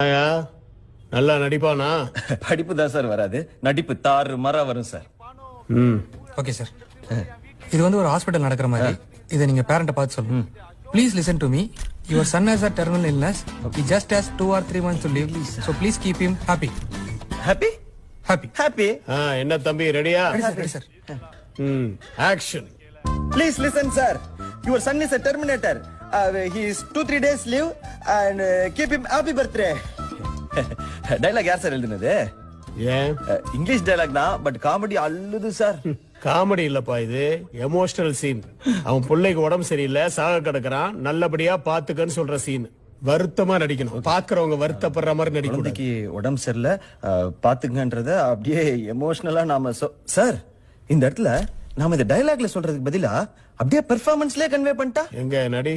ஆயா, நல்லா நடிப்பானா? படிப்பு தான் சார் வராது, நடிப்பு தாறு மாறா வரும் சார். ஓகே சார், இது வந்து ஒரு ஹாஸ்பிட்டல் நடக்கிற மாதிரி. இதை நீங்க பேரண்ட பார்த்து சொல்லுங்க. Please listen to me. Your son has a terminal illness. He just has 2 or 3 months to live. So please keep him happy. Happy Happy. Happy. என்ன தம்பி, ரெடியா? Ready, sir. Action. Please listen sir. Your son is a terminator. He is 2-3 days leave and keep him happy birthday. Dialogue யார் sir எழுதுனது? ஏன் English dialogue தான், but comedy அள்ளுது sir. Comedy இல்லப்பா, இது emotional scene. அவன் பிள்ளைக்கு உடம்பு சரியில்லை, சாக கிடக்குறான், நல்லபடியா பாத்துக்கன்னு சொல்ற சீன். வருத்தமா நடிக்கணும், பாக்குறவங்க வருத்தப்படுற மாதிரி நடிக்கணும். குழந்தைக்கு உடம்பு சரியில்லை, பாத்துங்கன்றத அப்படியே எமோஷனலா நாம சார் இந்த இடத்துல நாம இந்த டைலாக்ல சொல்றதுக்கு பதிலா அப்படியே பெர்ஃபார்மன்ஸ்லயே கன்வே பண்ணிட்டா எங்க நடி.